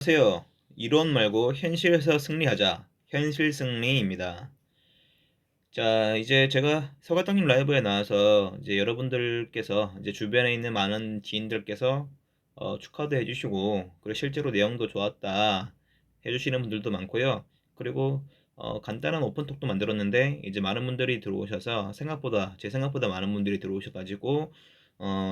안녕하세요. 이론 말고 현실에서 승리하자. 현실 승리입니다. 자, 이제 제가 서가떡님 라이브에 나와서 이제 여러분들께서 이제 주변에 있는 많은 지인들께서 축하도 해주시고, 그리고 실제로 내용도 좋았다 해주시는 분들도 많고요. 그리고 간단한 오픈톡도 만들었는데 이제 많은 분들이 들어오셔서 제 생각보다 많은 분들이 들어오셔가지고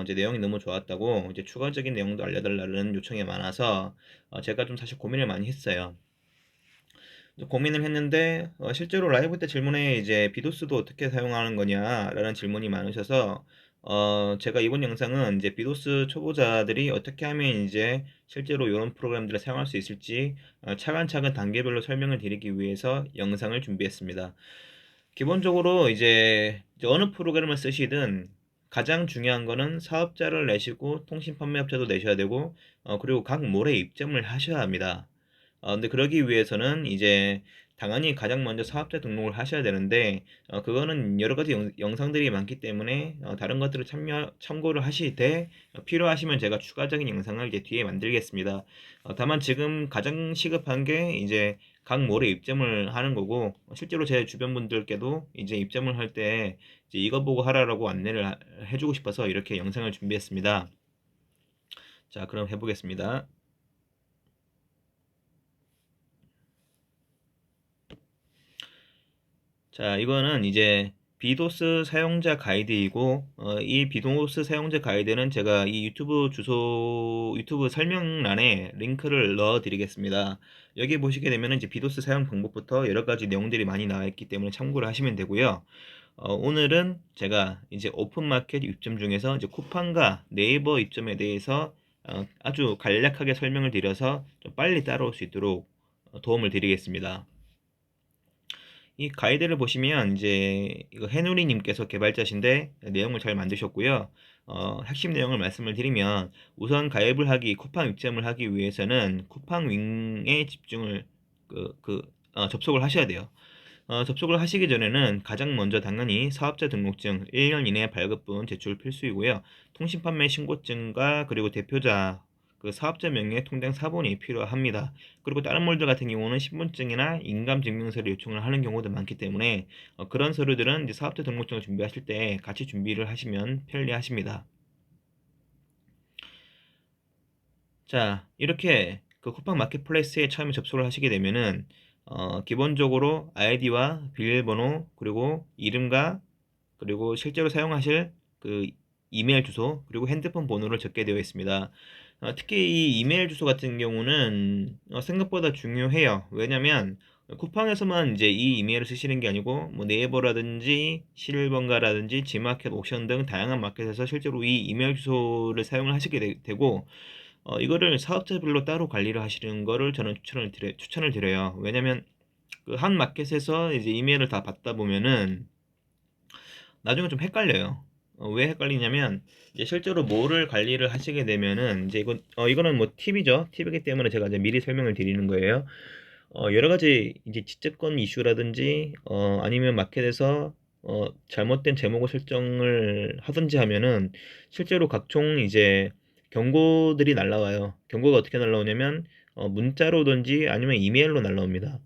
이제 내용이 너무 좋았다고 이제 추가적인 내용도 알려달라는 요청이 많아서 제가 좀 사실 고민을 많이 했어요. 고민을 했는데 실제로 라이브 때 질문에 이제 비도스도 어떻게 사용하는 거냐라는 질문이 많으셔서 제가 이번 영상은 이제 비도스 초보자들이 어떻게 하면 이제 실제로 이런 프로그램들을 사용할 수 있을지 차근차근 단계별로 설명을 드리기 위해서 영상을 준비했습니다. 기본적으로 이제 어느 프로그램을 쓰시든 가장 중요한 거는 사업자를 내시고 통신 판매업자도 내셔야 되고 그리고 각 몰에 입점을 하셔야 합니다. 근데 그러기 위해서는 이제 당연히 가장 먼저 사업자 등록을 하셔야 되는데 그거는 여러 가지 영상들이 많기 때문에 다른 것들을 참고를 하시되 필요하시면 제가 추가적인 영상을 이제 뒤에 만들겠습니다. 다만 지금 가장 시급한 게 이제 각 몰에 입점을 하는 거고 실제로 제 주변 분들께도 이제 입점을 할 때 이제 이거 보고 하라라고 안내를 해주고 싶어서 이렇게 영상을 준비했습니다. 자, 그럼 해보겠습니다. 자, 이거는 이제 비도스 사용자 가이드이고, 이 비도스 사용자 가이드는 제가 이 유튜브 설명란에 링크를 넣어 드리겠습니다. 여기 보시게 되면 이제 비도스 사용 방법부터 여러 가지 내용들이 많이 나와 있기 때문에 참고를 하시면 되고요. 오늘은 제가 이제 오픈마켓 입점 중에서 이제 쿠팡과 네이버 입점에 대해서 아주 간략하게 설명을 드려서 좀 빨리 따라올 수 있도록 도움을 드리겠습니다. 이 가이드를 보시면 이제 이거 해누리님께서 개발자신데 내용을 잘 만드셨고요. 핵심 내용을 말씀을 드리면 우선 가입을 하기, 쿠팡 입점을 하기 위해서는 쿠팡 윙에 집중을 접속을 하셔야 돼요. 접속을 하시기 전에는 가장 먼저 당연히 사업자 등록증 1년 이내 발급분 제출 필수이고요. 통신 판매 신고증과 그리고 대표자 그 사업자 명의 통장 사본이 필요합니다. 그리고 다른 몰들 같은 경우는 신분증이나 인감증명서를 요청을 하는 경우도 많기 때문에 그런 서류들은 이제 사업자 등록증을 준비하실 때 같이 준비를 하시면 편리하십니다. 자, 이렇게 그 쿠팡 마켓플레이스에 처음에 접속을 하시게 되면은 기본적으로 아이디와 비밀번호 그리고 이름과 그리고 실제로 사용하실 그 이메일 주소 그리고 핸드폰 번호를 적게 되어 있습니다. 특히 이 이메일 주소 같은 경우는 생각보다 중요해요. 왜냐면 쿠팡에서만 이제 이 이메일을 쓰시는 게 아니고 뭐 네이버라든지 실버인가라든지 지마켓 옥션 등 다양한 마켓에서 실제로 이 이메일 주소를 사용을 하시게 되고 이거를 사업자별로 따로 관리를 하시는 거를 저는 추천을 드려요. 왜냐면 그 한 마켓에서 이제 이메일을 다 받다 보면은 나중에 좀 헷갈려요. 왜 헷갈리냐면 이제 실제로 뭐를 관리를 하시게 되면은 이제 이거는 뭐 팁이죠. 팁이기 때문에 제가 이제 미리 설명을 드리는 거예요. 여러 가지 이제 지적권 이슈라든지 아니면 마켓에서 잘못된 제목 설정을 하든지 하면은 실제로 각종 이제 경고들이 날라와요. 경고가 어떻게 날라오냐면 문자로든지 아니면 이메일로 날라옵니다.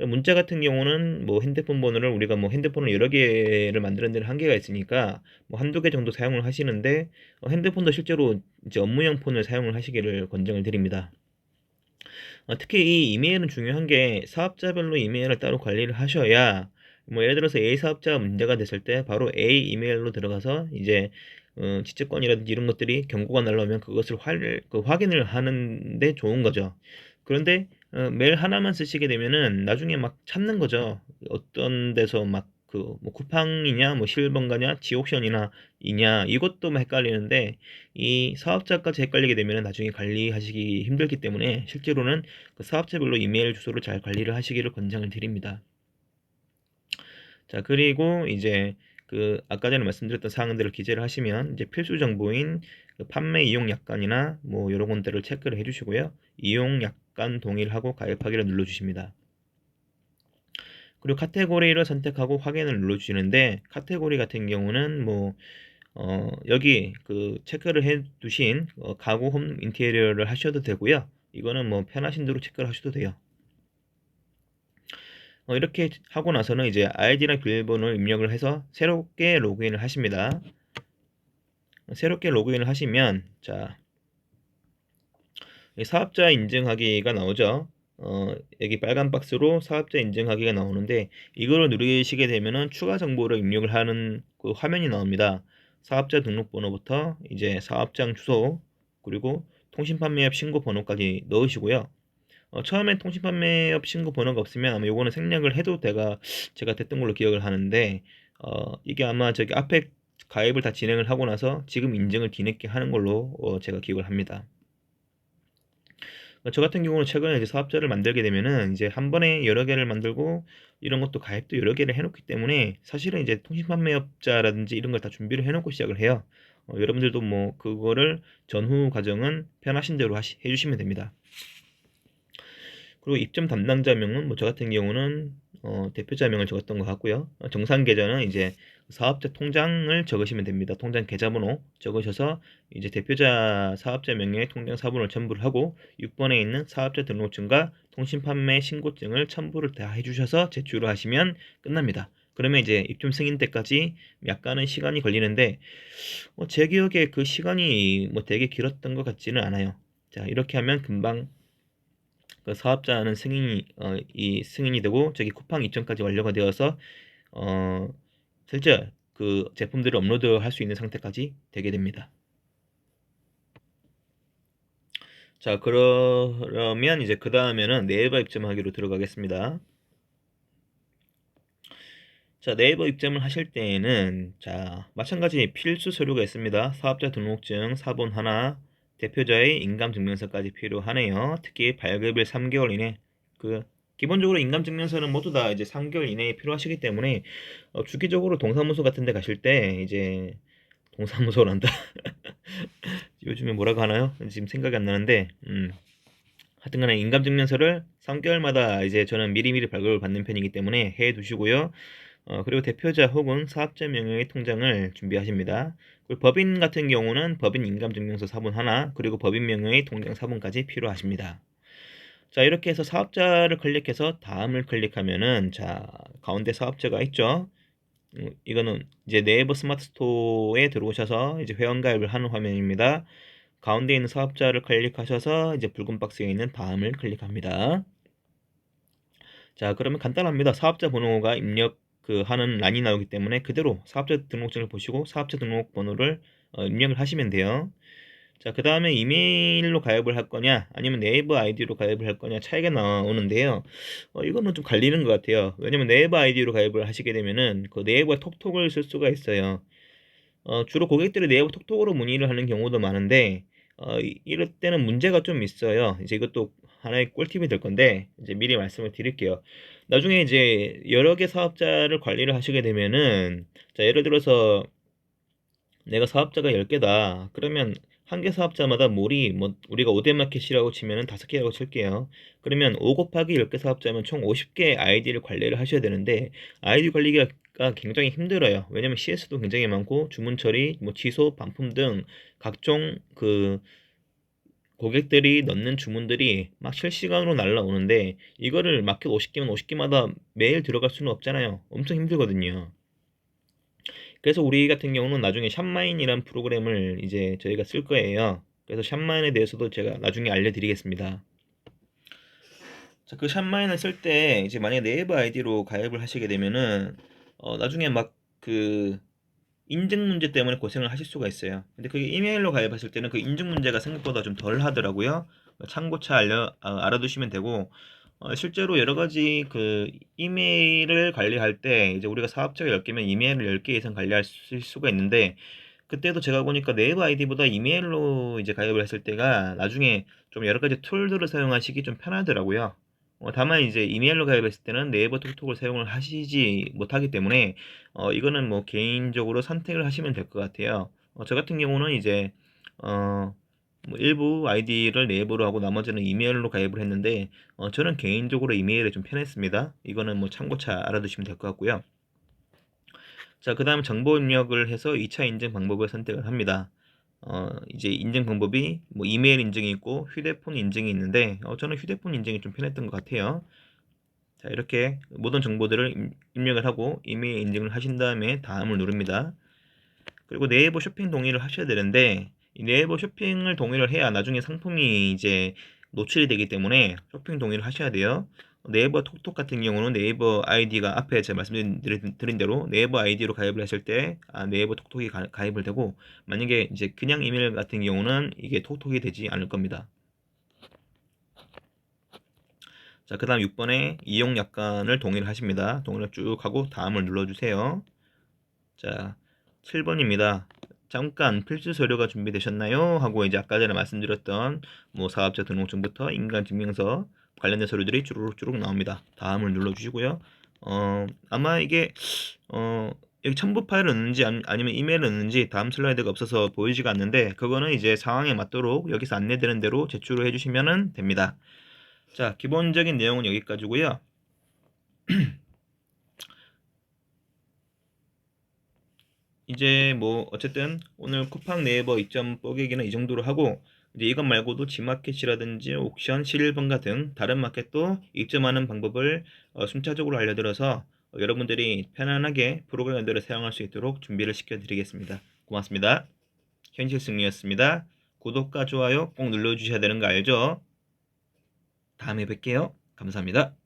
문자 같은 경우는 뭐 핸드폰 번호를 우리가 뭐 핸드폰을 여러 개를 만드는 데는 한계가 있으니까 뭐 한두 개 정도 사용을 하시는데 핸드폰도 실제로 이제 업무용 폰을 사용을 하시기를 권장을 드립니다. 특히 이 이메일은 중요한 게 사업자별로 이메일을 따로 관리를 하셔야 뭐 예를 들어서 A 사업자가 문제가 됐을 때 바로 A 이메일로 들어가서 이제 지적권이라든지 이런 것들이 경고가 날라오면 그것을 확인을 하는데 좋은 거죠. 그런데 메일 하나만 쓰시게 되면은 나중에 막 찾는 거죠. 어떤 데서 막 뭐 쿠팡이냐 뭐 실버인가냐 지옥션이나 이냐 이것도 막 헷갈리는데 이 사업자까지 헷갈리게 되면 나중에 관리하시기 힘들기 때문에 실제로는 그 사업자별로 이메일 주소를 잘 관리를 하시기를 권장을 드립니다. 자, 그리고 이제 그 아까 전에 말씀드렸던 사항들을 기재를 하시면 이제 필수 정보인 그 판매 이용 약관이나 뭐 여러 군데를 체크를 해주시고요. 이용 약관 동일하고 가입하기를 눌러주십니다. 그리고 카테고리를 선택하고 확인을 눌러주시는데 카테고리 같은 경우는 뭐 여기 그 체크를 해 두신 가구 홈 인테리어를 하셔도 되고요. 이거는 뭐 편하신 대로 체크를 하셔도 돼요. 이렇게 하고 나서는 이제 아이디랑 비밀번호를 입력을 해서 새롭게 로그인을 하십니다. 새롭게 로그인을 하시면 자, 사업자 인증하기가 나오죠. 여기 빨간 박스로 사업자 인증하기가 나오는데 이거를 누르시게 되면은 추가 정보를 입력을 하는 그 화면이 나옵니다. 사업자 등록번호부터 이제 사업장 주소 그리고 통신판매업 신고 번호까지 넣으시고요. 처음에 통신판매업 신고 번호가 없으면 아마 요거는 생략을 해도 제가 됐던 걸로 기억을 하는데 이게 아마 저기 앞에 가입을 다 진행을 하고 나서 지금 인증을 뒤늦게 하는 걸로 제가 기억을 합니다. 저 같은 경우는 최근에 이제 사업자를 만들게 되면은 이제 한 번에 여러 개를 만들고 이런 것도 가입도 여러 개를 해놓기 때문에 사실은 이제 통신판매업자라든지 이런 걸 다 준비를 해놓고 시작을 해요. 여러분들도 뭐 그거를 전후 과정은 편하신 대로 해주시면 됩니다. 그리고 입점 담당자명은 뭐 저 같은 경우는 대표자명을 적었던 것 같고요. 정상 계좌는 이제 사업자 통장을 적으시면 됩니다. 통장 계좌번호 적으셔서 이제 대표자 사업자 명의 통장 사본을 첨부를 하고 6번에 있는 사업자 등록증과 통신판매 신고증을 첨부를 다 해주셔서 제출을 하시면 끝납니다. 그러면 이제 입점 승인 때까지 약간은 시간이 걸리는데 제 기억에 그 시간이 뭐 되게 길었던 것 같지는 않아요. 자, 이렇게 하면 금방 그 사업자는 이 승인이 되고 저기 쿠팡 입점까지 완료가 되어서 어, 실제 그 제품들을 업로드할 수 있는 상태까지 되게 됩니다. 자, 그러면 이제 그 다음에는 네이버 입점하기로 들어가겠습니다. 자, 네이버 입점을 하실 때에는 자, 마찬가지 필수 서류가 있습니다. 사업자 등록증 사본 하나, 대표자의 인감증명서까지 필요하네요. 특히 발급일 3개월 이내 그 기본적으로 인감증명서는 모두 다 이제 3개월 이내에 필요하시기 때문에 주기적으로 동사무소 같은 데 가실 때 이제 동사무소란다. 요즘에 뭐라고 하나요? 지금 생각이 안 나는데 하여튼간에 인감증명서를 3개월마다 이제 저는 미리미리 발급을 받는 편이기 때문에 해 두시고요. 그리고 대표자 혹은 사업자 명의의 통장을 준비하십니다. 그리고 법인 같은 경우는 법인 인감증명서 사본 하나, 그리고 법인 명의의 통장 사본까지 필요하십니다. 자, 이렇게 해서 사업자를 클릭해서 다음을 클릭하면은 자, 가운데 사업자가 있죠. 이거는 이제 네이버 스마트 스토어에 들어오셔서 이제 회원가입을 하는 화면입니다. 가운데 있는 사업자를 클릭하셔서 이제 붉은 박스에 있는 다음을 클릭합니다. 자, 그러면 간단합니다. 사업자 번호가 입력 하는 란이 나오기 때문에 그대로 사업자 등록증을 보시고 사업자 등록번호를 입력을 하시면 돼요. 자, 그 다음에 이메일로 가입을 할 거냐 아니면 네이버 아이디로 가입을 할 거냐 차이가 나오는데요. 이거는 좀 갈리는 것 같아요. 왜냐면 네이버 아이디로 가입을 하시게 되면은 그 네이버 톡톡을 쓸 수가 있어요. 주로 고객들이 네이버 톡톡으로 문의를 하는 경우도 많은데 이럴 때는 문제가 좀 있어요. 이제 이것도 하나의 꿀팁이 될 건데 이제 미리 말씀을 드릴게요. 나중에 이제 여러 개 사업자를 관리를 하시게 되면은 자, 예를 들어서 내가 사업자가 10개다. 그러면 한 개 사업자마다 몰이 뭐 우리가 5대 마켓이라고 치면은 5개라고 칠게요. 그러면 5 곱하기 10개 사업자면 총 50개 아이디를 관리를 하셔야 되는데 아이디 관리가 굉장히 힘들어요. 왜냐면 CS도 굉장히 많고 주문 처리, 뭐 취소, 반품 등 각종 고객들이 넣는 주문들이 막 실시간으로 날라오는데 이거를 마켓 50개면 50개마다 매일 들어갈 수는 없잖아요. 엄청 힘들거든요. 그래서 우리 같은 경우는 나중에 샵마인이란 프로그램을 이제 저희가 쓸 거예요. 그래서 샵마인에 대해서도 제가 나중에 알려드리겠습니다. 자, 그 샵마인을 쓸 때 이제 만약에 네이버 아이디로 가입을 하시게 되면은 나중에 막 그 인증 문제 때문에 고생을 하실 수가 있어요. 근데 그게 이메일로 가입하실 때는 그 인증 문제가 생각보다 좀 덜 하더라고요. 참고차 알아두시면 되고 실제로 여러 가지 그 이메일을 관리할 때 이제 우리가 사업자가 10개면 이메일을 10개 이상 관리할 수가 있는데 그때도 제가 보니까 네이버 아이디보다 이메일로 이제 가입을 했을 때가 나중에 좀 여러 가지 툴들을 사용하시기 좀 편하더라고요. 다만 이제 이메일로 가입했을 때는 네이버 톡톡을 사용을 하시지 못하기 때문에 이거는 뭐 개인적으로 선택을 하시면 될 것 같아요. 저 같은 경우는 이제 뭐 일부 아이디를 네이버로 하고 나머지는 이메일로 가입을 했는데 저는 개인적으로 이메일이 좀 편했습니다. 이거는 뭐 참고차 알아두시면 될 것 같고요. 자, 그 다음 정보 입력을 해서 2차 인증 방법을 선택을 합니다. 이제 인증 방법이 뭐 이메일 인증이 있고 휴대폰 인증이 있는데 저는 휴대폰 인증이 좀 편했던 것 같아요. 자, 이렇게 모든 정보들을 입력을 하고 이메일 인증을 하신 다음에 다음을 누릅니다. 그리고 네이버 쇼핑 동의를 하셔야 되는데 이 네이버 쇼핑을 동의를 해야 나중에 상품이 이제 노출이 되기 때문에 쇼핑 동의를 하셔야 돼요. 네이버 톡톡 같은 경우는 네이버 아이디가 앞에 제가 말씀드린 대로 네이버 아이디로 가입을 했을 때 네이버 톡톡이 가입을 되고, 만약에 이제 그냥 이메일 같은 경우는 이게 톡톡이 되지 않을 겁니다. 자, 그 다음 6번에 이용 약관을 동의를 하십니다. 동의를 쭉 하고 다음을 눌러주세요. 자, 7번입니다. 잠깐 필수 서류가 준비되셨나요? 하고 이제 아까 전에 말씀드렸던 뭐 사업자 등록증부터 인간증명서 관련된 서류들이 주르륵 나옵니다. 다음을 눌러주시고요. 아마 이게 여기 첨부 파일을 넣는지 아니면 이메일을 넣는지 다음 슬라이드가 없어서 보이지가 않는데, 그거는 이제 상황에 맞도록 여기서 안내되는 대로 제출을 해주시면 됩니다. 자, 기본적인 내용은 여기까지고요. 이제 뭐 어쨌든 오늘 쿠팡 네이버 이점 뽀개기는 이 정도로 하고, 이제 이것 말고도 지마켓이라든지 옥션, 실일번가 등 다른 마켓도 입점하는 방법을 순차적으로 알려드려서 여러분들이 편안하게 프로그램들을 사용할 수 있도록 준비를 시켜드리겠습니다. 고맙습니다. 현실승리였습니다. 구독과 좋아요 꼭 눌러주셔야 되는 거 알죠? 다음에 뵐게요. 감사합니다.